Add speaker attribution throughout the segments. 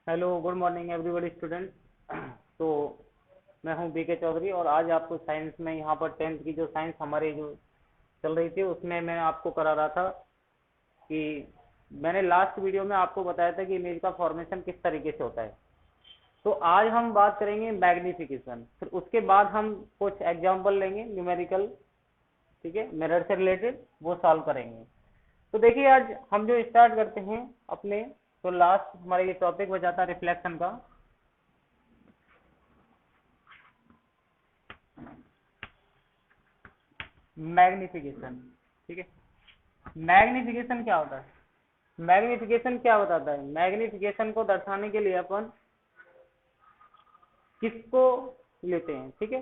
Speaker 1: Hello, good morning everybody student. तो मैं हूं बीके चौधरी और आज आपको साइंस में यहाँ पर टेंथ की जो साइंस हमारी जो चल रही थी उसमें मैं आपको करा रहा था कि मैंने लास्ट वीडियो में आपको बताया था कि इमेज का फॉर्मेशन किस तरीके से होता है। तो आज हम बात करेंगे मैग्निफिकेशन, फिर उसके बाद हम कुछ एग्जाम्पल लेंगे न्यूमेरिकल, ठीक है, मिरर से रिलेटेड, वो सॉल्व करेंगे। तो देखिए आज हम जो स्टार्ट करते हैं अपने, तो लास्ट हमारा ये टॉपिक हो जाता है रिफ्लेक्शन का। मैग्निफिकेशन, ठीक है। मैग्निफिकेशन क्या होता है? मैग्निफिकेशन क्या बताता है? मैग्निफिकेशन को दर्शाने के लिए अपन किसको लेते हैं, ठीक है।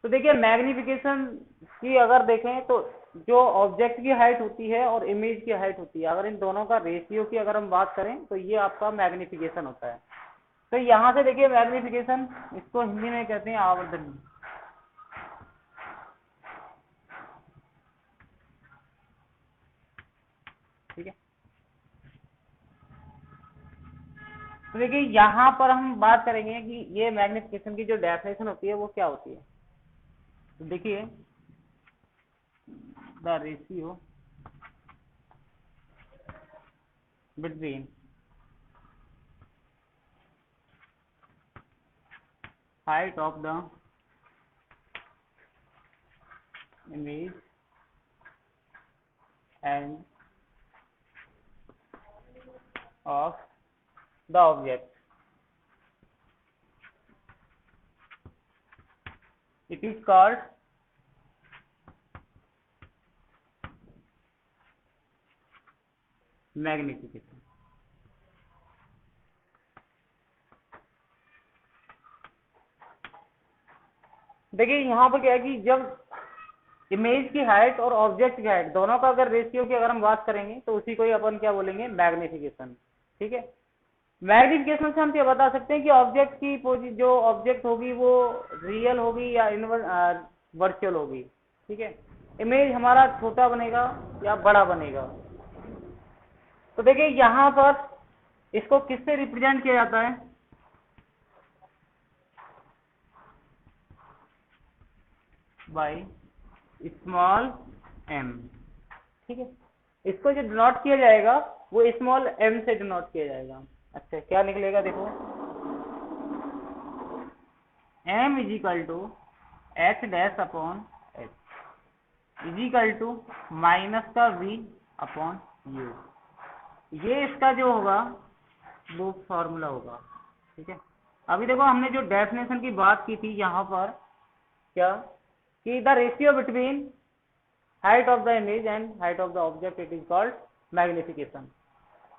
Speaker 1: तो देखिए मैग्निफिकेशन की अगर देखें तो जो ऑब्जेक्ट की हाइट होती है और इमेज की हाइट होती है, अगर इन दोनों का रेशियो की अगर हम बात करें तो ये आपका मैग्निफिकेशन होता है। तो यहाँ से देखिए मैग्निफिकेशन, इसको हिंदी में कहते हैं आवर्धन, ठीक है। तो देखिए यहाँ पर हम बात करेंगे कि ये मैग्निफिकेशन की जो डेफिनेशन होती है वो क्या होती है। तो देखिए the ratio between height of the image end of the object, it is called magnification. देखिए यहाँ पर क्या है कि जब इमेज की हाइट और ऑब्जेक्ट की हाइट दोनों का अगर रेशियो की अगर हम बात करेंगे तो उसी को ही अपन क्या बोलेंगे, मैग्निफिकेशन, ठीक है। मैग्निफिकेशन से हम ये बता सकते हैं कि ऑब्जेक्ट की जो ऑब्जेक्ट होगी वो रियल होगी या वर्चुअल होगी, ठीक है। इमेज हमारा छोटा बनेगा या बड़ा बनेगा। तो देखिए यहाँ पर इसको किससे रिप्रेजेंट किया जाता है? बाय स्मॉल एम, ठीक है। इसको जो डिनोट किया जाएगा वो स्मॉल एम से डिनोट किया जाएगा। अच्छा क्या निकलेगा देखो, m is equal to h dash upon h is equal to minus का वी अपॉन यू। ये इसका जो होगा वो फॉर्मूला होगा, ठीक है। अभी देखो हमने जो डेफिनेशन की बात की थी यहाँ पर, क्या कि the ratio between height of the image and height of the object it is called magnification.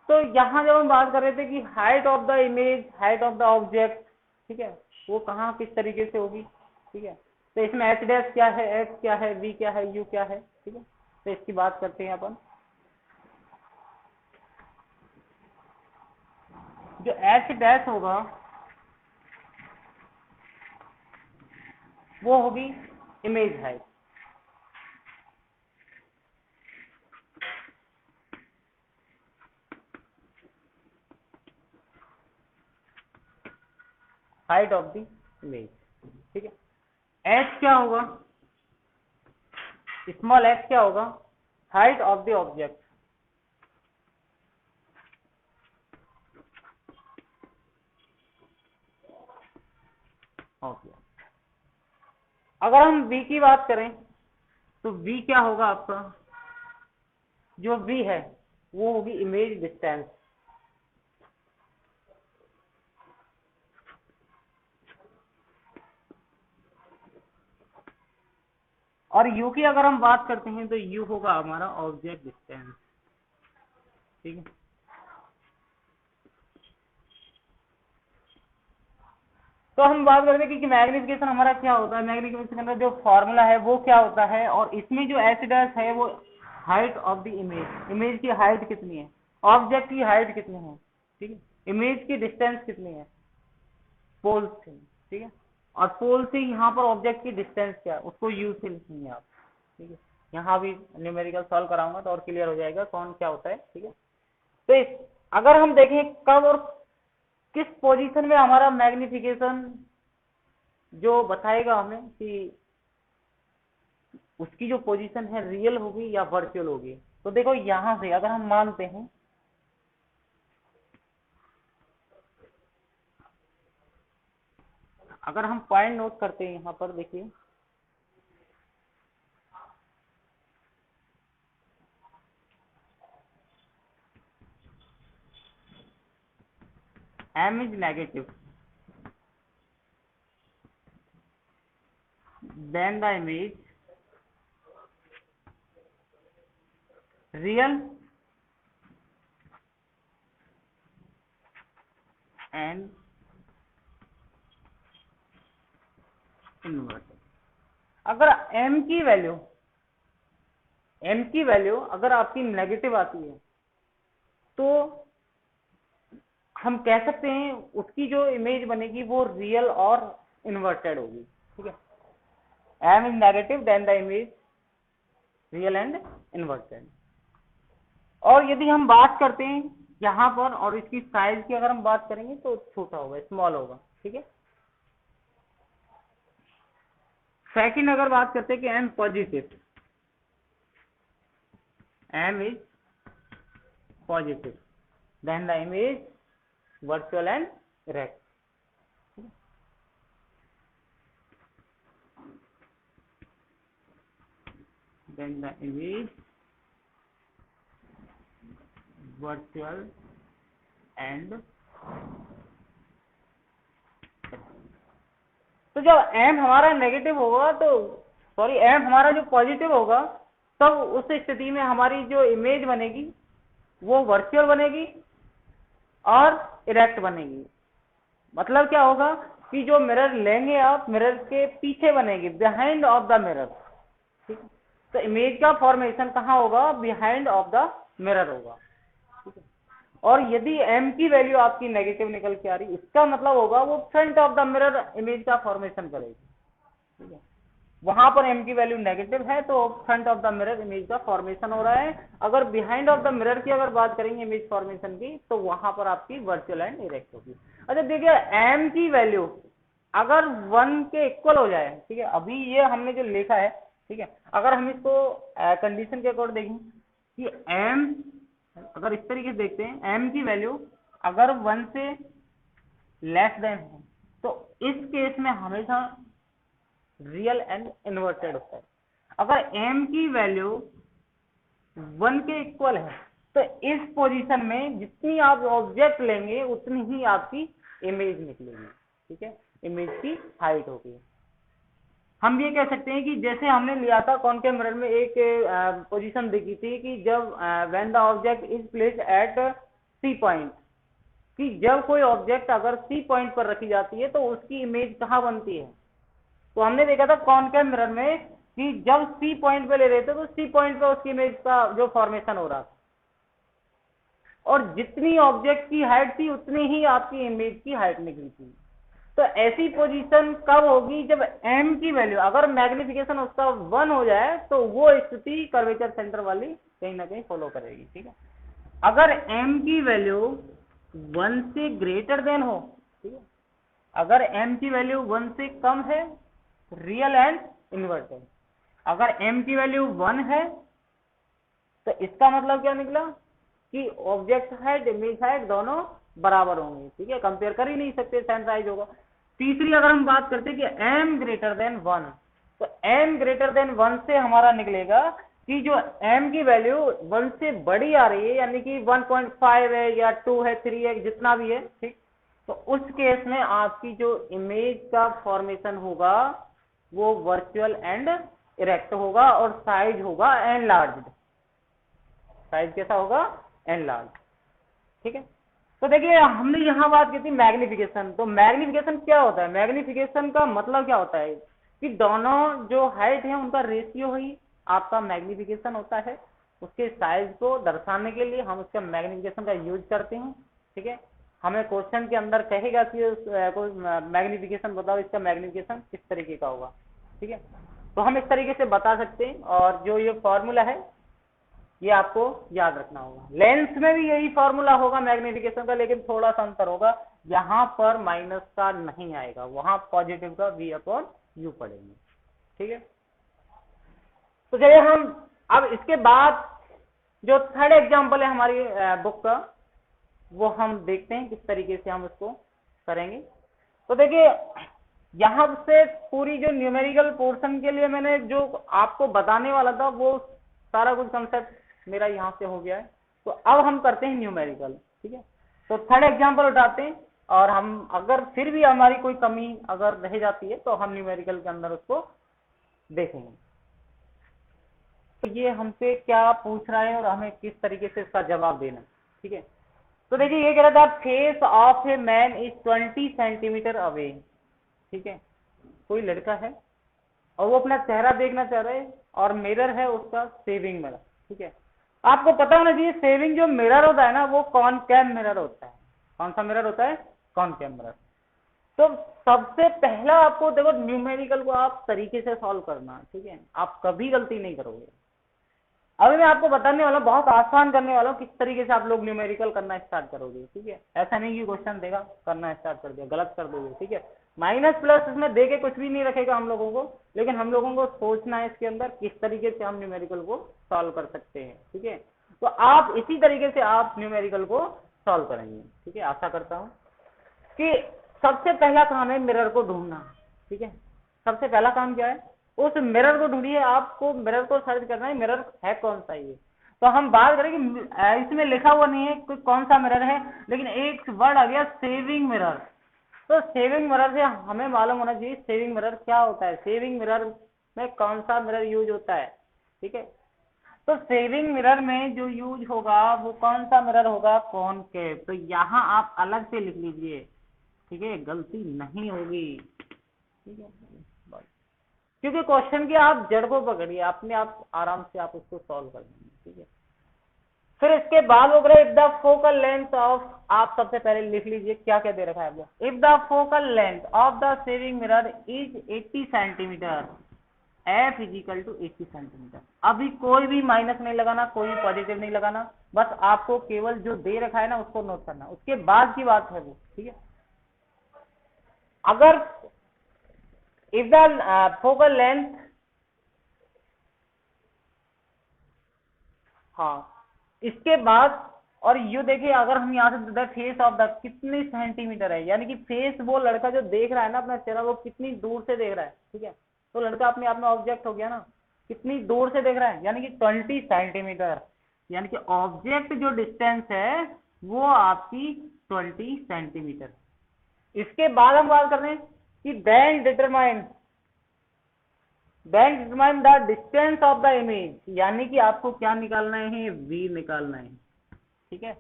Speaker 1: तो यहाँ जब हम बात कर रहे थे कि height of the image, height of the object, ठीक है, वो कहाँ किस तरीके से होगी, ठीक है। तो इसमें एच डैश क्या है, एक्स क्या है, वी क्या है, यू क्या है, ठीक है। तो इसकी बात करते हैं अपन। जो एच डैश होगा वो होगी image height, height of the image, ठीक है। एच क्या होगा, स्मॉल एक्स क्या होगा, height of the object, okay. अगर हम वी की बात करें तो वी क्या होगा आपका, जो वी है वो होगी इमेज डिस्टेंस, और यू की अगर हम बात करते हैं तो यू होगा हमारा ऑब्जेक्ट डिस्टेंस, ठीक है। तो हम बात करते हैं कि मैग्निफिकेशन हमारा क्या होता है। मैग्निफिकेशन का जो फॉर्मूला है वो क्या होता है, और इसमें जो एच डैश है वो height of the image, image की हाइट कितनी है, ऑब्जेक्ट की हाइट कितनी है, ठीक है, इमेज की डिस्टेंस कितनी है पोल से, ठीक है। और पोल से यहाँ पर ऑब्जेक्ट की डिस्टेंस क्या है उसको यू से लिखेंगे आप, ठीक है। यहाँ भी न्यूमेरिकल सॉल्व कराऊंगा तो और क्लियर हो जाएगा कौन क्या होता है, ठीक है। तो अगर हम देखें कब और किस पोजीशन में हमारा मैग्निफिकेशन जो बताएगा हमें कि उसकी जो पोजीशन है रियल होगी या वर्चुअल होगी। तो देखो यहां से अगर हम मानते हैं अगर हम पॉइंट नोट करते हैं यहां पर देखिए m is negative then the image real and inverted। अगर m की वैल्यू अगर आपकी नेगेटिव आती है तो हम कह सकते हैं उसकी जो इमेज बनेगी वो रियल और इन्वर्टेड होगी। ठीक है, m is negative then the image real and inverted. और यदि हम बात करते हैं यहाँ पर और इसकी साइज की अगर हम बात करेंगे तो छोटा होगा, स्मॉल होगा। ठीक है, सेकंड अगर बात करते हैं कि m positive, m is positive then the image virtual and erect. then the image virtual and तो जब m हमारा नेगेटिव होगा तो m हमारा जो पॉजिटिव होगा तब उस स्थिति में हमारी जो इमेज बनेगी वो वर्चुअल बनेगी और इरेक्ट बनेगी। मतलब क्या होगा कि जो मिरर लेंगे आप मिरर के पीछे बनेगी, बिहाइंड ऑफ द मिरर। ठीक है, तो इमेज का फॉर्मेशन कहाँ होगा, बिहाइंड ऑफ द मिरर होगा। ठीक है, और यदि m की वैल्यू आपकी नेगेटिव निकल के आ रही इसका मतलब होगा वो front of the mirror image का फॉर्मेशन करेगी। ठीक है, वहां पर m की वैल्यू नेगेटिव है तो front of the mirror image का फॉर्मेशन हो रहा है। अगर बिहाइंड ऑफ द मिरर की अगर बात करेंगे इमेज फॉर्मेशन की तो वहां पर आपकी वर्चुअल एंड इरेक्ट होगी। अच्छा देखिए m की वैल्यू अगर 1 के इक्वल हो जाए, ठीक है, अभी ये हमने जो लिखा है, ठीक है, अगर हम इसको कंडीशन के अकॉर्डिंग देखें कि m अगर इस तरीके से देखते हैं m की वैल्यू अगर 1 से लेस देन है तो इस केस में हमेशा रियल एंड इन्वर्टेड होता है। अगर m की वैल्यू 1 के इक्वल है तो इस पोजीशन में जितनी आप ऑब्जेक्ट लेंगे उतनी ही आपकी इमेज निकलेगी। ठीक है, इमेज की हाइट होगी। हम ये कह सकते हैं कि जैसे हमने लिया था कॉनकेव मिरर में एक पोजीशन देखी थी कि जब when the object is placed at C point, कि जब कोई ऑब्जेक्ट अगर सी पॉइंट पर रखी जाती है तो उसकी इमेज कहाँ बनती है। तो हमने देखा था कॉनकेव मिरर में कि जब सी पॉइंट पे ले रहे थे तो सी पॉइंट पे उसकी इमेज का जो फॉर्मेशन हो रहा था और जितनी ऑब्जेक्ट की हाइट थी उतनी ही आपकी इमेज की हाइट निकली थी। तो ऐसी पोजीशन कब होगी जब m की वैल्यू अगर मैग्निफिकेशन उसका 1 हो जाए तो वो स्थिति कर्वेचर सेंटर वाली कहीं ना कहीं फॉलो करेगी। ठीक है, अगर m की वैल्यू 1 से ग्रेटर देन हो, ठीक है, अगर m की वैल्यू 1 से कम है रियल एंड इन्वर्टेड, अगर m की वैल्यू 1 है तो इसका मतलब क्या निकला कि ऑब्जेक्ट हाइट इमेज हाइट दोनों बराबर होंगे। ठीक है, कंपेयर कर ही नहीं सकते, सेम साइज होगा। तीसरी अगर हम बात करते हैं कि m ग्रेटर देन 1 तो m ग्रेटर देन 1 से हमारा निकलेगा कि जो m की वैल्यू 1 से बड़ी आ रही है यानी कि 1.5 है या 2 है 3 है जितना भी है, ठीक, तो उस केस में आपकी जो इमेज का फॉर्मेशन होगा वो वर्चुअल एंड इरेक्ट होगा और साइज होगा एनलार्ज्ड। साइज कैसा होगा, एनलार्ज। ठीक है, तो देखिए हमने यहां बात की थी मैग्निफिकेशन। तो मैग्निफिकेशन क्या होता है, मैग्निफिकेशन का मतलब क्या होता है कि दोनों जो हाइट है उनका रेशियो ही आपका मैग्निफिकेशन होता है। उसके साइज को दर्शाने के लिए हम उसका मैग्निफिकेशन का यूज करते हैं। ठीक है, हमें क्वेश्चन के अंदर कहेगा कि कोई मैग्निफिकेशन बताओ, इसका मैग्निफिकेशन किस तरीके का होगा। ठीक है, तो हम इस तरीके से बता सकते हैं और जो ये फॉर्मूला है ये आपको याद रखना होगा। लेंस में भी यही फॉर्मूला होगा मैग्निफिकेशन का, लेकिन थोड़ा सा अंतर होगा। यहाँ पर माइनस का नहीं आएगा, वहां पॉजिटिव का v अपॉन यू पड़ेंगे। ठीक है, तो चलिए हम अब इसके बाद जो थर्ड एग्जांपल है हमारी बुक का, वो हम देखते हैं किस तरीके से हम उसको करेंगे। तो देखिए यहाँ से पूरी जो न्यूमेरिकल पोर्शन के लिए मैंने जो आपको बताने वाला था वो सारा कुछ कंसेप्ट मेरा यहाँ से हो गया है। तो अब हम करते हैं न्यूमेरिकल। ठीक है, तो थर्ड एग्जांपल उठाते हैं और हम अगर फिर भी हमारी कोई कमी अगर रह जाती है तो हम न्यूमेरिकल के अंदर उसको देखेंगे। तो ये हमसे क्या पूछ रहा है और हमें किस तरीके से इसका जवाब देना। ठीक है, तो देखिए ये कह रहा था face of a man is 20 centimetre away. ठीक है, कोई लड़का है और वो अपना चेहरा देखना चाह रहा है और मिरर है उसका सेविंग मिरर। ठीक है, आपको पता होना चाहिए सेविंग जो मिरर होता है ना वो कॉनकेव मिरर होता है। कौन सा मिरर होता है? Concave mirror. तो सबसे पहला आपको देखो न्यूमेरिकल को आप तरीके से सॉल्व करना। ठीक है, आप कभी गलती नहीं करोगे। अभी मैं आपको बताने वाला हूं, बहुत आसान करने वाला हूं किस तरीके से आप लोग न्यूमेरिकल करना स्टार्ट करोगे। ठीक है, ऐसा नहीं कि क्वेश्चन देगा करना स्टार्ट कर दिया गलत कर दोगे। ठीक है, माइनस प्लस इसमें देके कुछ भी नहीं रखेगा हम लोगों को, लेकिन हम लोगों को सोचना है इसके अंदर किस तरीके से हम न्यूमेरिकल को सॉल्व कर सकते हैं। ठीक है, तो आप इसी तरीके से आप न्यूमेरिकल को सॉल्व करेंगे। ठीक है, आशा करता हूँ कि सबसे पहला काम है मिरर को ढूंढना। ठीक है, सबसे पहला काम क्या है? उस मिरर को ढूंढिए, आपको मिरर को सर्च करना है, मिरर है कौन सा ये। तो हम बात करें कि इसमें लिखा हुआ नहीं है कोई कौन सा मिरर है, लेकिन एक वर्ड आ गया सेविंग मिरर। तो सेविंग मिरर से हमें मालूम होना चाहिए सेविंग मिरर क्या होता है, सेविंग मिरर में कौन सा मिरर यूज होता है। ठीक है, तो सेविंग मिरर में जो यूज होगा वो कौन सा मिरर होगा? कॉनकेव। तो यहाँ आप अलग से लिख लीजिए। ठीक है, गलती नहीं होगी। ठीक है, क्योंकि क्वेश्चन की आप जड़ को पकड़िए, अपने आप आराम से आप उसको सॉल्व कर लेंगे। ठीक है, फिर इसके बाद वो if the focal length of, आप सबसे पहले लिख लीजिए क्या क्या दे रखा है आपको। If the focal length of the shaving mirror is 80 centimetre, f is equal to 80 centimetre. अभी कोई भी माइनस नहीं लगाना, कोई पॉजिटिव नहीं लगाना, बस आपको केवल जो दे रखा है ना उसको नोट करना, उसके बाद की बात है वो। ठीक है, अगर if the focal length, हाँ इसके बाद, और यू देखिए अगर हम यहाँ से द फेस ऑफ द कितनी सेंटीमीटर है, यानी कि फेस वो लड़का जो देख रहा है ना अपना चेहरा वो कितनी दूर से देख रहा है। ठीक है, तो लड़का अपने आप में ऑब्जेक्ट हो गया ना, कितनी दूर से देख रहा है, यानी कि 20 सेंटीमीटर, यानी कि ऑब्जेक्ट जो डिस्टेंस है वो आपकी 20 सेंटीमीटर। इसके बाद हम बात कर रहे हैं कि then determine the distance of the image, यानी कि आपको क्या निकालना है? v निकालना है। ठीक है,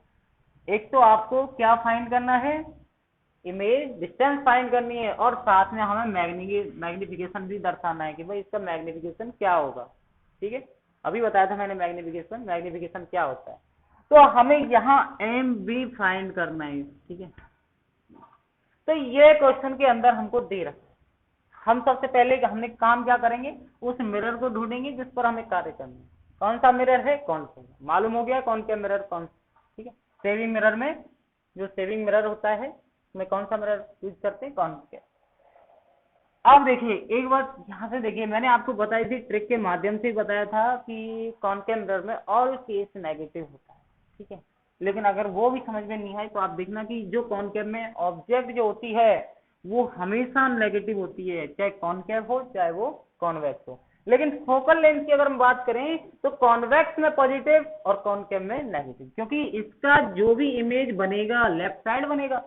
Speaker 1: एक तो आपको क्या फाइंड करना है? इमेज डिस्टेंस फाइंड करनी है, और साथ में हमें मैग्निफिकेशन भी दर्शाना है कि भाई इसका मैग्निफिकेशन क्या होगा। ठीक है, अभी बताया था मैंने मैग्निफिकेशन क्या होता है। तो हमें यहाँ एम बी फाइंड करना है। ठीक है, तो ये क्वेश्चन के अंदर हमको दे रखा है। हम सबसे पहले हमने काम क्या करेंगे? उस मिरर को ढूंढेंगे जिस पर हमें कार्य करना है। कौन सा मिरर है? कॉनकेव। मालूम हो गया कौन क्या मिरर कौन। ठीक है, सेविंग मिरर में जो सेविंग मिरर होता है उसमें कौन सा मिरर यूज करते हैं? कॉनकेव। अब देखिए एक बात यहाँ से देखिए, मैंने आपको बताई थी ट्रिक के माध्यम से बताया था कि कॉनकेव मिरर में ऑल केस नेगेटिव होता है। ठीक है, लेकिन अगर वो भी समझ में नहीं आए तो आप देखना कि जो कॉनकेव में ऑब्जेक्ट जो होती है वो हमेशा नेगेटिव होती है, चाहे कॉनकेव हो चाहे वो कॉन्वेक्स हो। लेकिन फोकल लेंथ की अगर हम बात करें तो कॉन्वेक्स में पॉजिटिव और कॉनकेव में नेगेटिव, क्योंकि इसका जो भी इमेज बनेगा लेफ्ट साइड बनेगा,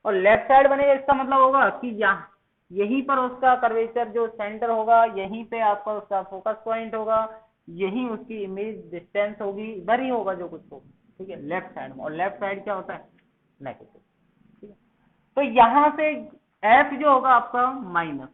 Speaker 1: और लेफ्ट साइड बनेगा इसका मतलब होगा कि यहाँ यहीं पर उसका कर्वेचर जो सेंटर होगा, यहीं पे आपका उसका फोकस पॉइंट होगा, यही उसकी इमेज डिस्टेंस होगी, इधर ही होगा जो कुछ होगा। ठीक है, लेफ्ट साइड में, और लेफ्ट साइड क्या होता है? नेगेटिव। ठीक है, तो यहां से एफ जो होगा आपका माइनस,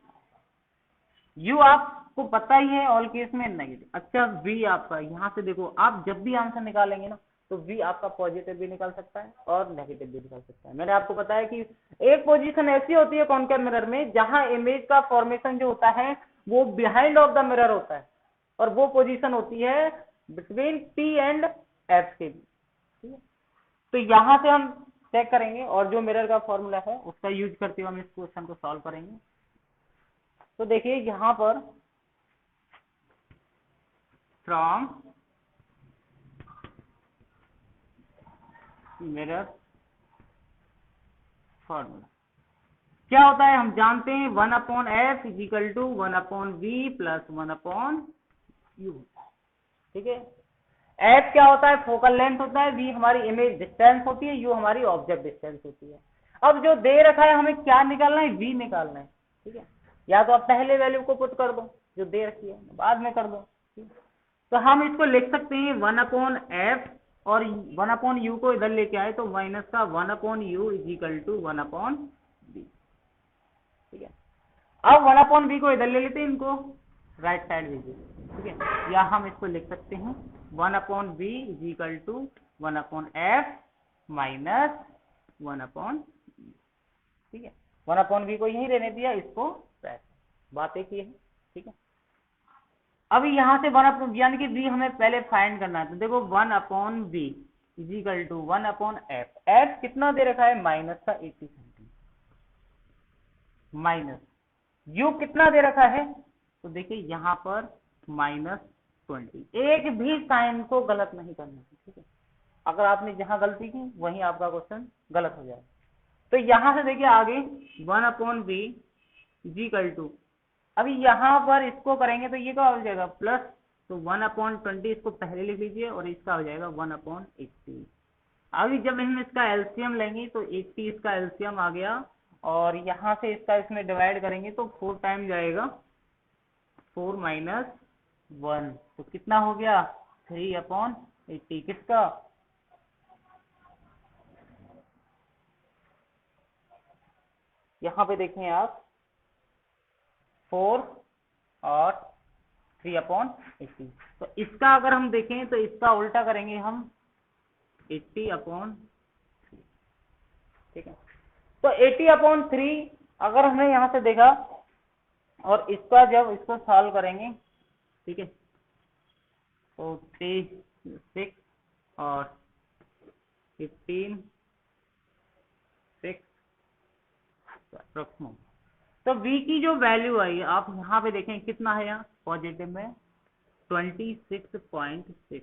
Speaker 1: यू आपको पता ही है ऑल केस में नेगेटिव। अच्छा वी आपका यहाँ से देखो, आप जब भी आंसर निकालेंगे ना तो वी आपका पॉजिटिव भी निकल सकता है और नेगेटिव भी निकल सकता है। मैंने आपको बताया कि एक पोजीशन ऐसी होती है कॉनकेव मिरर में जहां इमेज का फॉर्मेशन जो होता है वो बिहाइंड ऑफ द मिरर होता है, और वो पोजीशन होती है बिटवीन पी एंड एफ के भी। ठीक है, तो यहां से हम चेक करेंगे और जो मिरर का फॉर्मूला है उसका यूज करते हुए हम इस क्वेश्चन को सॉल्व करेंगे। तो देखिए यहाँ पर फ्रॉम मिरर फॉर्मूला क्या होता है, हम जानते हैं 1/f is equal to 1/v plus 1/u। ठीक है, f क्या होता है, फोकल लेंथ होता है, v हमारी इमेज डिस्टेंस होती है, u हमारी ऑब्जेक्ट डिस्टेंस होती है। अब जो दे रखा है हमें क्या निकालना है, v निकालना है। ठीक है, या तो आप पहले वैल्यू को पुट कर दो जो दे रखी है, बाद में कर दो। तो हम इसको लिख सकते हैं 1/f और 1/u को इधर लेके आए तो माइनस का 1/u इजिकल टू 1/v। ठीक है, अब 1/v को इधर ले लेते हैं, इनको राइट साइड भेजिए। ठीक है, या हम इसको लिख सकते हैं 1/v is equal to 1/f minus 1/v। ठीक है, 1/v को यही रहने दिया, इसको बात एक ही है। ठीक है, अब यहाँ से 1/v यानी कि v हमें पहले फाइंड करना है। तो देखो 1/v is equal to 1/f, f कितना दे रखा है, माइनस का 80 सेंटीमीटर, माइनस u कितना दे रखा है, तो देखिए यहाँ पर -20। एक भी साइन को गलत नहीं करना है। ठीक है, अगर आपने जहां गलती की वहीं आपका क्वेश्चन गलत हो जाएगा। तो यहां से देखिए आगे 1/v इजिकल टू, अभी यहाँ पर इसको करेंगे तो ये क्या हो जाएगा प्लस, तो 1/20 इसको पहले लिख लीजिए और इसका हो जाएगा 1/80। अभी जब हम इसका एलसीएम लेंगे तो 80 इसका एलसीएम आ गया और यहाँ से इसका इसमें डिवाइड करेंगे तो 4 टाइम जाएगा, 4 माइनस 1, तो कितना हो गया 3/80। किसका, यहाँ पे देखें आप 4 और 3/80। तो इसका अगर हम देखें तो इसका उल्टा करेंगे हम 80/3। ठीक है, तो 80/3 अगर हमने यहाँ से देखा और इसका जब इसको सॉल्व करेंगे, ठीक है, तो 3, 6 और 15, 6 अप्रोक्सीमेट। तो v की जो वैल्यू आई आप यहाँ पे देखें कितना है, यहाँ पॉजिटिव में 26.6।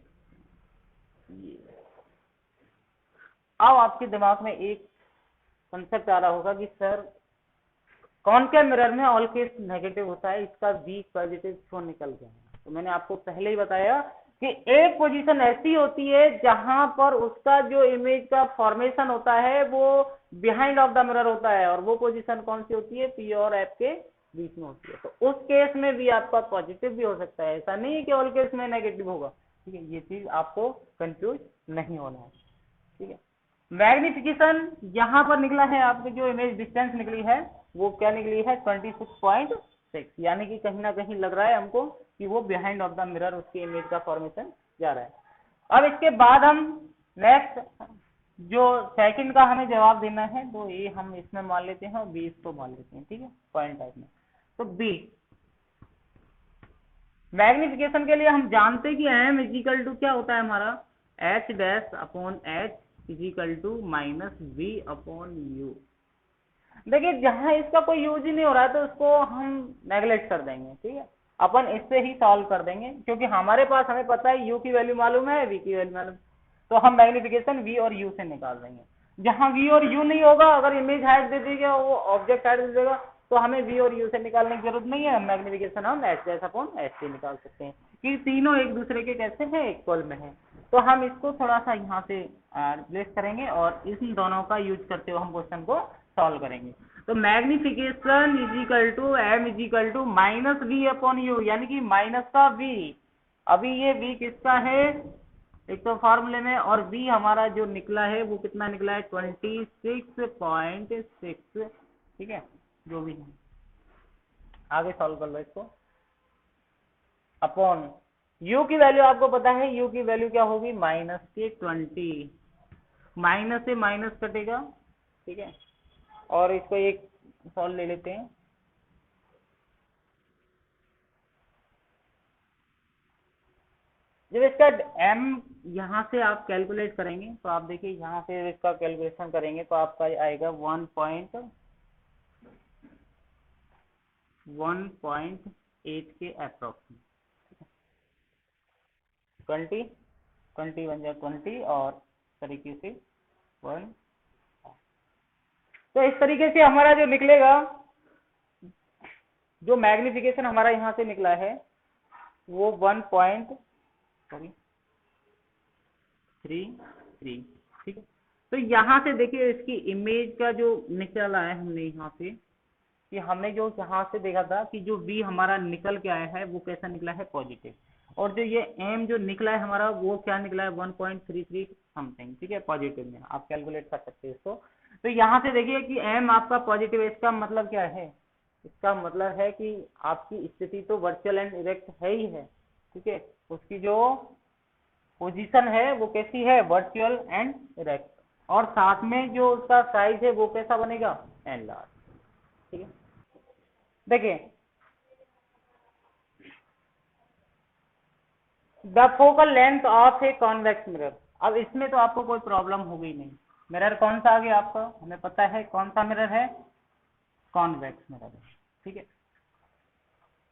Speaker 1: अब आपके दिमाग में एक कंसेप्ट आ रहा होगा कि सर कॉनकेव मिरर में ऑल केस नेगेटिव होता है, इसका v पॉजिटिव क्यों निकल गया। तो मैंने आपको पहले ही बताया कि एक पोजीशन ऐसी होती है जहां पर उसका जो इमेज का फॉर्मेशन होता है वो बिहाइंड ऑफ द मिरर होता है, और वो पोजीशन कौन सी होती है, पी और एफ के बीच में होती है। तो उस केस में भी आपका पॉजिटिव भी हो सकता है, ऐसा नहीं है कि ऑल केस में नेगेटिव होगा। ठीक है, ये चीज आपको कंफ्यूज नहीं होना है। ठीक है, मैग्निफिकेशन यहाँ पर निकला है, आपकी जो इमेज डिस्टेंस निकली है वो क्या निकली है 26.6, यानी कि कहीं ना कहीं लग रहा है हमको कि वो बिहाइंड ऑफ द मिरर उसकी इमेज का फॉर्मेशन जा रहा है। अब इसके बाद हम नेक्स्ट जो सेकंड का हमें जवाब देना है, तो ए हम इसमें मान लेते हैं और बी इसको मान लेते हैं। ठीक है, पॉइंट टाइप में। तो बी मैग्निफिकेशन के लिए हम जानते हैं कि एम इजिकल टू क्या होता है हमारा, h dash upon h is equal to minus v upon u. देखिए जहां इसका कोई यूज ही नहीं हो रहा है तो उसको हम नेग्लेक्ट कर देंगे। ठीक है, अपन इससे ही सॉल्व कर देंगे, क्योंकि हमारे पास हमें पता है यू की वैल्यू मालूम है, वी की वैल्यू मालूम, तो हम मैग्निफिकेशन वी और यू से निकाल देंगे। जहां वी और यू नहीं होगा, अगर इमेज हाइट दे देगा वो ऑब्जेक्ट हाइट दे देगा, तो हमें वी और यू से निकालने की जरूरत नहीं है। मैग्निफिकेशन हम एच डैश अपॉन एच से निकाल सकते हैं कि तीनों एक दूसरे के कैसे हैं, इक्वल में है। तो हम इसको थोड़ा सा यहाँ से रिप्लेस करेंगे और इन दोनों का यूज करते हुए हम क्वेश्चन को सॉल्व करेंगे। तो magnification is equal to m is equal to minus v upon u, यानी कि माइनस का वी। अभी ये वी किसका है, एक तो फॉर्मूले में, और वी हमारा जो निकला है वो कितना निकला है 26.6। ठीक है, जो भी है आगे सॉल्व कर लो इसको। अपॉन u की वैल्यू आपको पता है, u की वैल्यू क्या होगी माइनस के 20, माइनस से माइनस कटेगा। ठीक है, और इसको एक सॉल्व ले लेते हैं। जब इसका m यहाँ से आप कैलकुलेट करेंगे तो आप देखिए यहाँ से इसका कैलकुलेशन करेंगे तो आपका आएगा 1.8 के अप्रोक्सीमेट। 20 बन जाए 20 और तरीके से 1। तो इस तरीके से हमारा जो निकलेगा, जो मैग्निफिकेशन हमारा यहाँ से निकला है वो 1.33, ठीक है। तो यहाँ से देखिए इसकी इमेज का जो निकला है हमने यहाँ से, कि हमने जो यहाँ से देखा था कि जो v हमारा निकल के आया है वो कैसा निकला है, पॉजिटिव। और जो ये m जो निकला है हमारा वो क्या निकला है, 1.33 समथिंग, ठीक है, पॉजिटिव में। आप कैलकुलेट कर सकते हैं इसको। तो यहाँ से देखिए कि m आपका पॉजिटिव है, इसका मतलब क्या है, इसका मतलब है कि आपकी स्थिति तो वर्चुअल एंड इरेक्ट है ही है, ठीक है। उसकी जो पोजीशन है वो कैसी है, वर्चुअल एंड इरेक्ट, और साथ में जो उसका साइज है वो कैसा बनेगा, एन लार्ज, ठीक है। देखिए the focal length of a convex mirror, अब इसमें तो आपको कोई प्रॉब्लम होगी नहीं। मिरर कौन सा आ गया आपका, हमें पता है कौन सा मिरर है, कॉन्वेक्स मिरर है, ठीक है।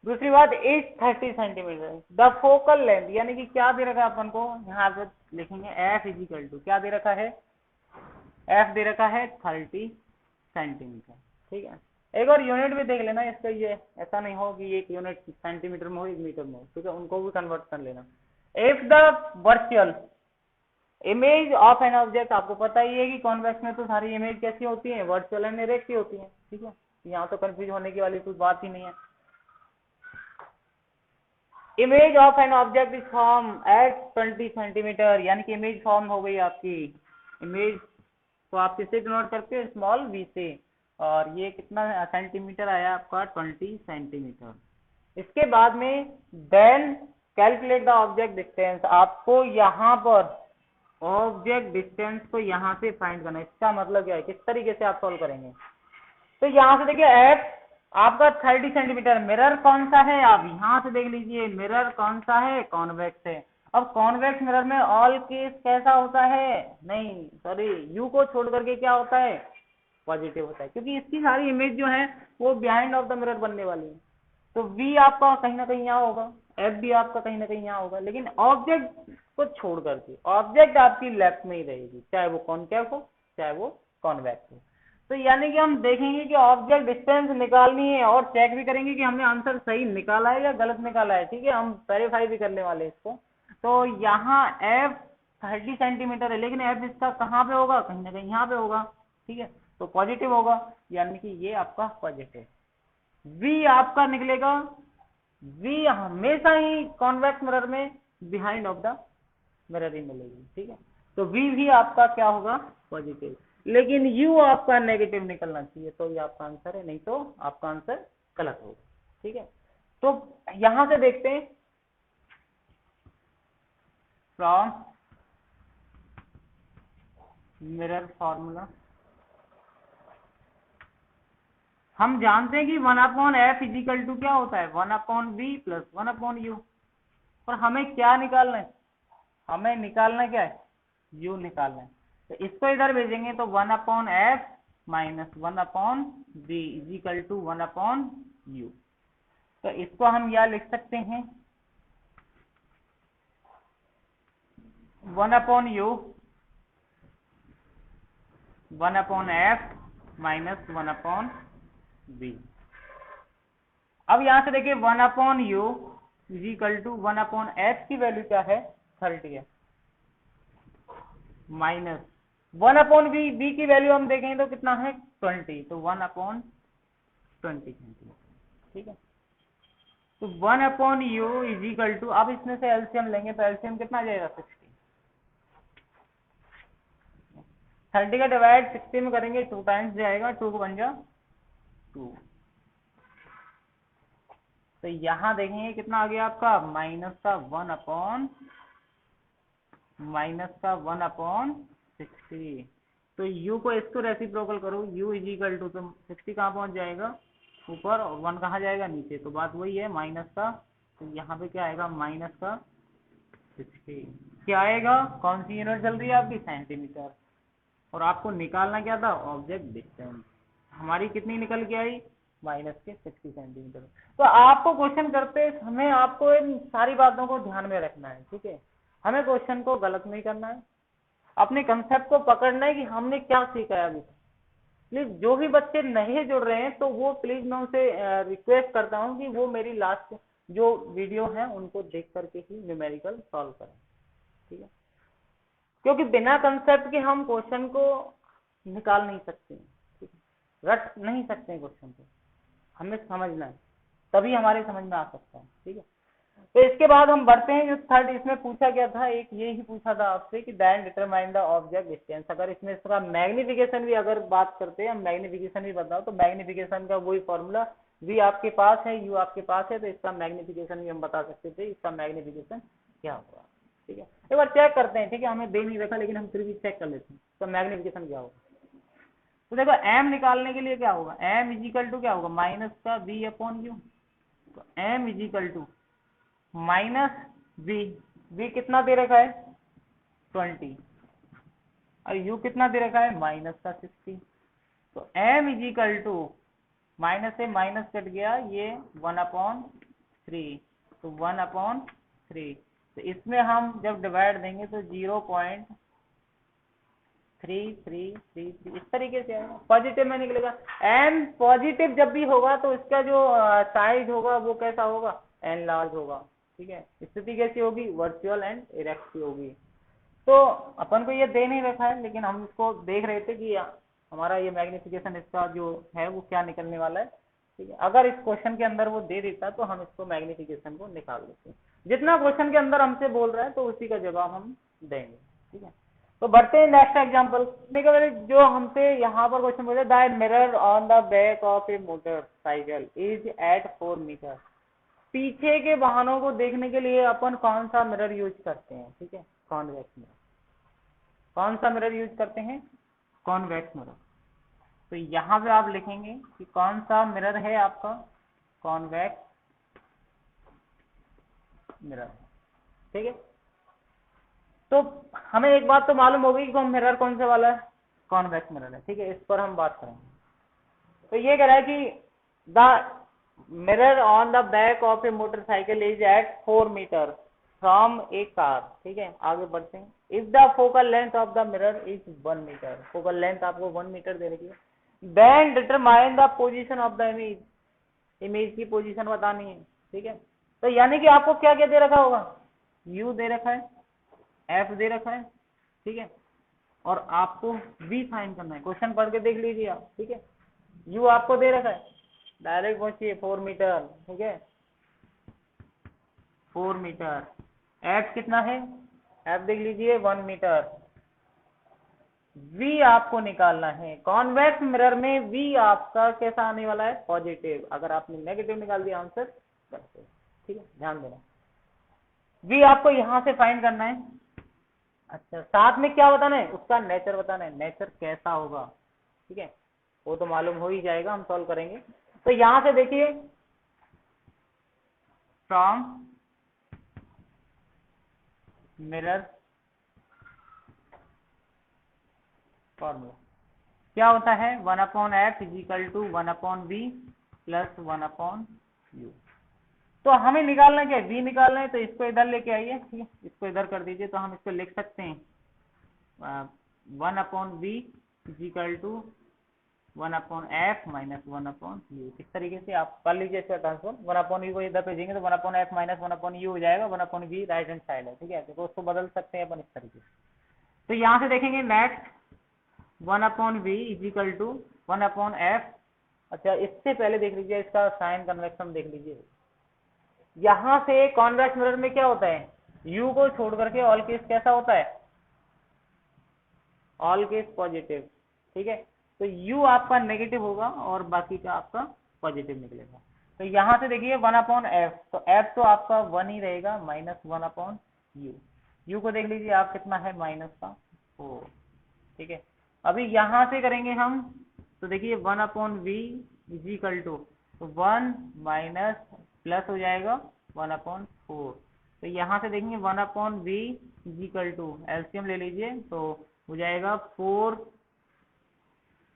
Speaker 1: दूसरी बात is 30 centimetre. The focal length यानी कि क्या दे रखा है अपन को, यहाँ पे लिखेंगे एफ इजिकल टू, क्या दे रखा है, एफ दे रखा है 30 सेंटीमीटर, ठीक है। एक और यूनिट भी देख लेना इसका, ये ऐसा नहीं हो कि एक यूनिट सेंटीमीटर में हो एक मीटर में हो, ठीक है, उनको भी कन्वर्ट कर लेना। If the virtual image of an object, आपको पता ही है कि कॉन्वेक्स में तो सारी इमेज कैसी होती है, वर्चुअल एंड इरेक्ट ही होती है, ठीक है। यहाँ तो कंफ्यूज होने की वाली कोई बात ही नहीं है। Image of an object is form at 20 centimetre, यानी कि इमेज फॉर्म हो गई आपकी, इमेज तो आप किससे डिनोट करते हैं, स्मॉल v से, और ये कितना सेंटीमीटर आया आपका, 20 सेंटीमीटर। इसके बाद में then calculate the object distance, आपको यहाँ पर ऑब्जेक्ट डिस्टेंस को यहाँ से फाइंड करना है। इसका मतलब क्या है, किस तरीके से आप सॉल्व करेंगे, तो यहाँ से देखिए एफ आपका 30 सेंटीमीटर, मिरर कौन सा है, आप यहाँ से देख लीजिए मिरर कौन सा है, कॉन्वेक्स है। अब कॉन्वेक्स मिरर में ऑल केस कैसा होता है, नहीं सॉरी यू को छोड़ करके क्या होता है, पॉजिटिव होता है, क्योंकि इसकी सारी इमेज जो है वो बिहाइंड ऑफ द मिरर बनने वाली है। तो वी आपका कहीं ना कहीं यहाँ होगा, एफ भी आपका कहीं ना कहीं यहाँ होगा, लेकिन ऑब्जेक्ट को छोड़ करके ऑब्जेक्ट आपकी लेफ्ट में ही रहेगी, चाहे वो कॉनकेव हो चाहे वो कॉन्वेक्स हो। तो यानी कि हम देखेंगे कि ऑब्जेक्ट डिस्टेंस निकालनी है और चेक भी करेंगे कि हमने आंसर सही निकाला है या गलत निकाला है, ठीक है, हम वेरीफाई भी करने वाले हैं इसको। तो यहाँ एफ 30 सेंटीमीटर है, लेकिन एफ इसका कहाँ पे होगा, कहीं ना कहीं यहाँ पे होगा, ठीक है, तो पॉजिटिव होगा, यानी कि ये आपका पॉजिटिव। वी आपका निकलेगा, वी हमेशा ही कॉन्वेक्स मिरर में बिहाइंड ऑफ द मिरर ही मिलेगी, ठीक है। तो वी भी आपका क्या होगा, पॉजिटिव, लेकिन यू आपका नेगेटिव निकलना चाहिए, तो ये आपका आंसर है, नहीं तो आपका आंसर गलत होगा, ठीक है। तो यहां से देखते हैं फ्रॉम मिरर फॉर्मूला, हम जानते हैं कि 1/f इजिकल टू क्या होता है, 1/v प्लस 1/u, और हमें क्या निकालना है, हमें निकालना क्या है, u निकालना है। तो इसको इधर भेजेंगे तो 1/f minus 1/v is equal to 1/u। तो इसको हम यह लिख सकते हैं 1/u 1/f माइनस 1/v। अब यहां से देखिए 1/u इजिकल टू 1/h की वैल्यू क्या है, 30 है, माइनस 1/v, v की वैल्यू हम देखेंगे तो कितना है 20, तो 1/20 सेंटीमीटर, ठीक है। तो 1/u इजिकल टू, अब इसमें से एलसीएम लेंगे तो एलसीएम कितना आ जाएगा, 60, 30 का डिवाइड 60 में करेंगे 2 टाइम्स जाएगा, 2 को बन जा 2। तो यहां देखेंगे कितना आ गया आपका, -1/60। तो u को इसको रेसिप्रोकल करो, u इजिकल टू, तो 60 कहाँ पहुंच जाएगा ऊपर और 1 कहाँ जाएगा नीचे, तो बात वही है माइनस का, तो यहाँ पे क्या आएगा 60। क्या आएगा, कौन सी यूनिट चल रही है आपकी, सेंटीमीटर। और आपको निकालना क्या था, ऑब्जेक्ट डिस्टेंस। हमारी कितनी निकल के आई, -60 सेंटीमीटर। तो आपको क्वेश्चन करते समय आपको इन सारी बातों को ध्यान में रखना है, ठीक है। हमें क्वेश्चन को गलत नहीं करना है, अपने कंसेप्ट को पकड़ना है कि हमने क्या सीखा है अभी। प्लीज जो भी बच्चे नहीं जुड़ रहे हैं तो वो प्लीज मैं उनसे रिक्वेस्ट करता हूँ कि वो मेरी लास्ट जो वीडियो है उनको देख करके ही न्यूमेरिकल सॉल्व करें, ठीक है। क्योंकि बिना कंसेप्ट के हम क्वेश्चन को निकाल नहीं सकते, ठीक है, रट नहीं सकते क्वेश्चन को, हमें समझना है, तभी हमारे समझ में आ सकता है, ठीक है। तो इसके बाद हम बढ़ते हैं जो थर्ड, इसमें पूछा गया था, एक ये ही पूछा था आपसे कि then determine the object distance. अगर इसमें इसका मैग्निफिकेशन भी अगर बात करते हैं, हम मैग्निफिकेशन भी बताओ, तो मैग्निफिकेशन का वही फॉर्मूला, वी आपके पास है, यू आपके पास है, तो इसका मैग्निफिकेशन भी हम बता सकते थे, इसका मैग्निफिकेशन क्या होगा, ठीक है। एक बार चेक करते हैं, ठीक है, हमें दे नहीं रखा लेकिन हम फिर भी चेक कर लेते हैं, तो मैग्निफिकेशन क्या होगा। तो देखो m निकालने के लिए क्या होगा, m इजिकल टू क्या होगा, माइनस का v अपॉन यू। तो m is equal to minus v कितना दे रखा है 20, और u कितना दे रखा है माइनस का 60। तो m इजिकल टू माइनस से माइनस कट गया, ये 1/3, तो 1/3। तो इसमें हम जब डिवाइड देंगे तो 0.3333 इस तरीके से आएगा, पॉजिटिव में निकलेगा। m पॉजिटिव जब भी होगा तो इसका जो साइज होगा वो कैसा होगा, n लार्ज होगा, ठीक है। स्थिति कैसी होगी, वर्चुअल एंड इरेक्ट की होगी। तो अपन को ये दे नहीं रखा है लेकिन हम इसको देख रहे थे कि हमारा ये मैग्निफिकेशन इसका जो है वो क्या निकलने वाला है, ठीक है। अगर इस क्वेश्चन के अंदर वो दे देता तो हम इसको मैग्निफिकेशन को निकाल लेते, जितना क्वेश्चन के अंदर हमसे बोल रहा है तो उसी का जवाब हम देंगे, ठीक है। तो बढ़ते हैं नेक्स्ट एग्जांपल। देखिए जो हमसे यहाँ पर क्वेश्चन बोले, the mirror on the back of a motorcycle is at 4 metre. पीछे के वाहनों को देखने के लिए अपन कौन सा मिरर यूज करते हैं, ठीक है, कॉन्वेक्स मिरर। कौन सा मिरर यूज करते हैं, कॉन्वेक्स मिरर। तो यहाँ पे आप लिखेंगे कि कौन सा मिरर है आपका, कॉन्वेक्स मिरर, ठीक है। तो हमें एक बात तो मालूम होगी कि कौन मिरर कौन से वाला है, कॉन्वेक्स मिरर है, ठीक है। इस पर हम बात करेंगे। तो ये कह रहा है कि the mirror on the back of a motorcycle is at 4 metre from a car, ठीक है। आगे बढ़ते हैं। If the focal length of the mirror is 1 metre, focal length आपको 1 मीटर दे रखी है, then determine the position of the image. Image की पोजीशन बतानी है, ठीक है। तो यानी कि आपको क्या क्या दे रखा होगा, u दे रखा है, f दे रखा है, ठीक है, और आपको v फाइंड करना है। क्वेश्चन पढ़ के देख लीजिए आप, ठीक है। u आपको दे रखा है, डायरेक्ट पहुंचिए 4 मीटर, ठीक है, 4 मीटर। f कितना है, f देख लीजिए 1 मीटर। v आपको निकालना है, कॉन्वेक्स मिरर में v आपका कैसा आने वाला है, पॉजिटिव। अगर आपने नेगेटिव निकाल दिया आंसर करते, ठीक है, ध्यान देना। v आपको यहां से फाइंड करना है। अच्छा, साथ में क्या बताना है, उसका नेचर बताना है, नेचर कैसा होगा, ठीक है, वो तो मालूम हो ही जाएगा, हम सॉल्व करेंगे। तो यहां से देखिए, फ्रॉम मिरर फॉर्मूला क्या होता है, 1/f is equal to 1/v plus 1/u। तो हमें निकालना क्या है, v निकालना है, तो इसको इधर लेके आइए, ठीक है, इसको इधर कर दीजिए। तो हम इसको लिख सकते हैं 1/v is equal to 1/f minus 1/u। इस तरीके से आप कर लीजिए इसका ट्रांसफर। 1/u को इधर भेजेंगे तो 1/f माइनस 1/u हो जाएगा, 1/v राइट हैंड साइड है, ठीक है। तो उसको बदल सकते हैं अपन इस तरीके से। तो यहाँ से देखेंगे next 1/v is equal to 1/f। अच्छा, इससे पहले देख लीजिए इसका साइन कन्वेक्शन देख लीजिए। यहाँ से कॉन्वेक्स मिरर में क्या होता है, u को छोड़ करके ऑल केस कैसा होता है, ऑल केस पॉजिटिव, ठीक है। तो u आपका नेगेटिव होगा और बाकी का आपका पॉजिटिव निकलेगा। तो यहाँ से देखिए 1/f, तो f तो आपका 1 ही रहेगा, माइनस 1/u। u को देख लीजिए आप कितना है, माइनस का 4, ठीक है। अभी यहाँ से करेंगे हम, तो देखिए 1/v is equal to 1 minus plus हो जाएगा 1/4, तो यहाँ से देखेंगे 1/v इजिकल टू, एलसीएम ले लीजिए तो हो जाएगा 4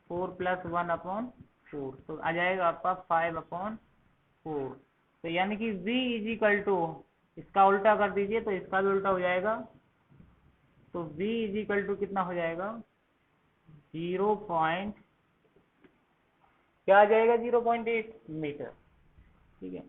Speaker 1: + 1/4, तो आ जाएगा आपका 5/4। तो यानी कि v इजिकल टू, इसका उल्टा कर दीजिए तो इसका भी उल्टा हो जाएगा, तो v इजिकल टू कितना हो जाएगा 0. क्या आ जाएगा 0.8 मीटर। ठीक है,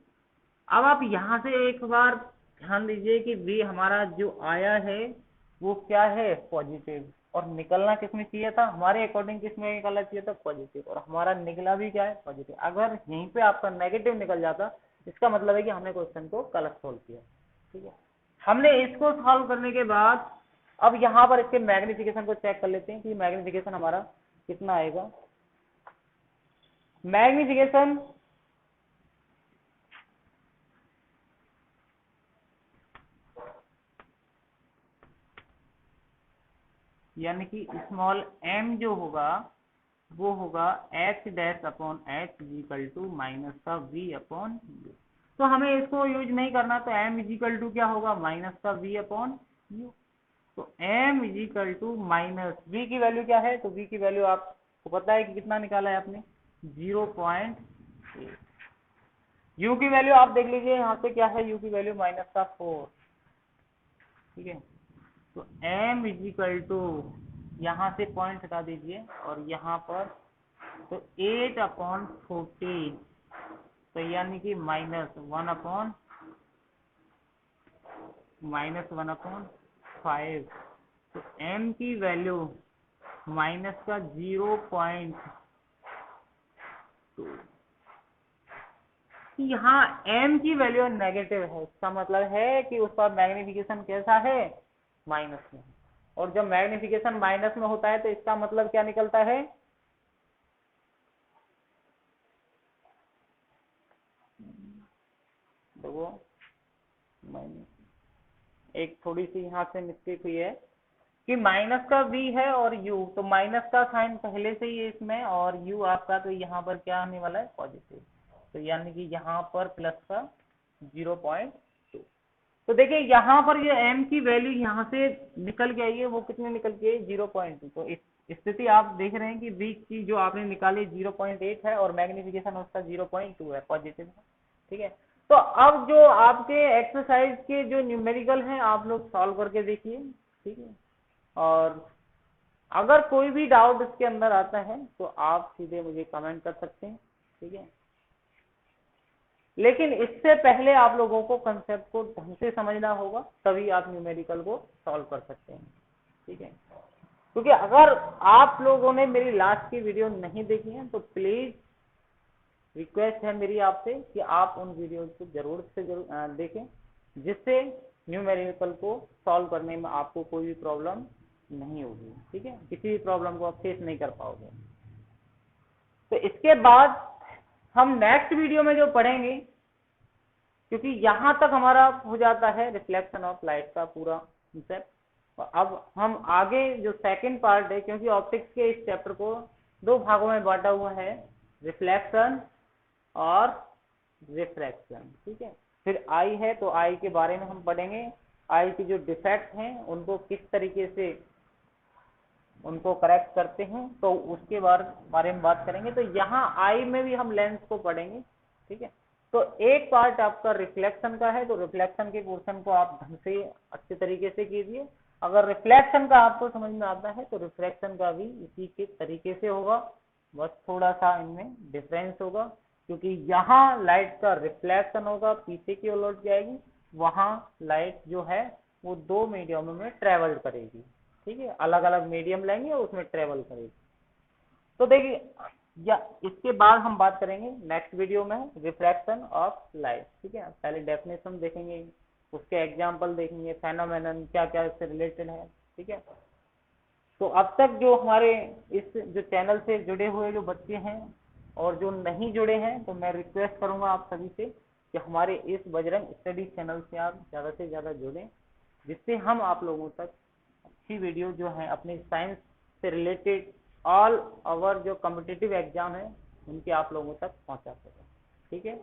Speaker 1: अब आप यहाँ से एक बार ध्यान दीजिए कि v हमारा जो आया है वो क्या है पॉजिटिव, और निकलना किसमें चाहिए था, हमारे अकॉर्डिंग किसमें निकलना चाहिए था पॉजिटिव, और हमारा निकला भी क्या है पॉजिटिव। अगर यहीं पे आपका नेगेटिव निकल जाता इसका मतलब है कि हमने क्वेश्चन को गलत सोल्व किया। ठीक है, हमने इसको सॉल्व करने के बाद अब यहाँ पर इसके मैग्निफिकेशन को चेक कर लेते हैं कि मैग्निफिकेशन हमारा कितना आएगा। मैग्निफिकेशन यानी कि स्मॉल m जो होगा वो होगा h-h इजिकल टू माइनस का v/u। तो हमें इसको यूज नहीं करना, तो m इजिकल टू क्या होगा माइनस का v/u। तो m is equal to minus v की वैल्यू क्या है, तो v की वैल्यू आपको पता है कि कितना निकाला है आपने 0.8। u की वैल्यू आप देख लीजिए यहाँ पे क्या है, u की वैल्यू माइनस का 4। ठीक है, तो m इजिकल टू, यहाँ से पॉइंट हटा दीजिए और यहाँ पर तो 8/14, तो यानी कि -1/5। तो m की वैल्यू माइनस का 0.2। यहाँ m की वैल्यू नेगेटिव है, इसका मतलब है कि उसका मैग्निफिकेशन कैसा है माइनस में, और जब मैग्निफिकेशन माइनस में होता है तो इसका मतलब क्या निकलता है, देखो एक थोड़ी सी यहाँ से मिस्टेक हुई है कि माइनस का v है और u, तो माइनस का साइन पहले से ही इसमें और u आपका, तो यहाँ पर क्या आने वाला है पॉजिटिव, तो यानी कि यहाँ पर प्लस का 0.2। तो देखिए यहाँ पर ये m की वैल्यू यहाँ से निकल के आई है, वो कितने निकल के 0.2। तो इस स्थिति आप देख रहे हैं कि v की जो आपने निकाली 0.8 है और मैग्निफिकेशन उसका 0.2 है, पॉजिटिव है। ठीक है, तो अब जो आपके एक्सरसाइज के जो न्यूमेरिकल हैं आप लोग सॉल्व करके देखिए। ठीक है, और अगर कोई भी डाउट इसके अंदर आता है तो आप सीधे मुझे कमेंट कर सकते हैं। ठीक है, लेकिन इससे पहले आप लोगों को कंसेप्ट को ढंग से समझना होगा, तभी आप न्यूमेरिकल को सॉल्व कर सकते हैं। ठीक है, क्योंकि अगर आप लोगों ने मेरी लास्ट की वीडियो नहीं देखी है तो प्लीज रिक्वेस्ट है मेरी आपसे कि आप उन वीडियो को जरूर से जरूर देखें, जिससे न्यूमेरिकल को सॉल्व करने में आपको कोई भी प्रॉब्लम नहीं होगी। ठीक है, किसी भी प्रॉब्लम को आप फेस नहीं कर पाओगे। तो इसके बाद हम नेक्स्ट वीडियो में जो पढ़ेंगे, क्योंकि यहां तक हमारा हो जाता है रिफ्लेक्शन ऑफ लाइट का पूरा कंसेप्ट, अब हम आगे जो सेकंड पार्ट है, क्योंकि ऑप्टिक्स के इस चैप्टर को 2 भागों में बांटा हुआ है, रिफ्लेक्शन और रिफ्रैक्शन। ठीक है, फिर आई है तो आई के बारे में हम पढ़ेंगे, आई के जो डिफेक्ट हैं उनको किस तरीके से उनको करेक्ट करते हैं, तो उसके बारे में बात करेंगे। तो यहाँ आई में भी हम लेंस को पढ़ेंगे। ठीक है, तो एक पार्ट आपका रिफ्लेक्शन का है, तो रिफ्लेक्शन के पोर्शन को आप ढंग से अच्छे तरीके से कीजिए। अगर रिफ्लेक्शन का आपको समझ में आता है तो रिफ्रैक्शन का भी इसी के तरीके से होगा, बस थोड़ा सा इनमें डिफरेंस होगा, क्योंकि यहाँ लाइट का रिफ्लेक्शन होगा, पीछे की ओर लौट जाएगी, वहां लाइट जो है वो 2 मीडियम में ट्रेवल करेगी। ठीक है, अलग अलग मीडियम लेंगे और उसमें ट्रेवल करेगी। तो देखिए, या इसके बाद हम बात करेंगे नेक्स्ट वीडियो में रिफ्रैक्शन ऑफ लाइट। ठीक है, पहले डेफिनेशन देखेंगे, उसके एग्जांपल देखेंगे, फेनोमेनन क्या क्या इससे रिलेटेड है। ठीक है, तो अब तक जो हमारे इस जो चैनल से जुड़े हुए जो बच्चे हैं और जो नहीं जुड़े हैं, तो मैं रिक्वेस्ट करूंगा आप सभी से कि हमारे इस बजरंग स्टडी चैनल से आप ज़्यादा से ज़्यादा जुड़ें, जिससे हम आप लोगों तक अच्छी वीडियो जो है अपने साइंस से रिलेटेड ऑल ओवर जो कॉम्पिटिटिव एग्जाम है उनके आप लोगों तक पहुंचा सकें। ठीक है।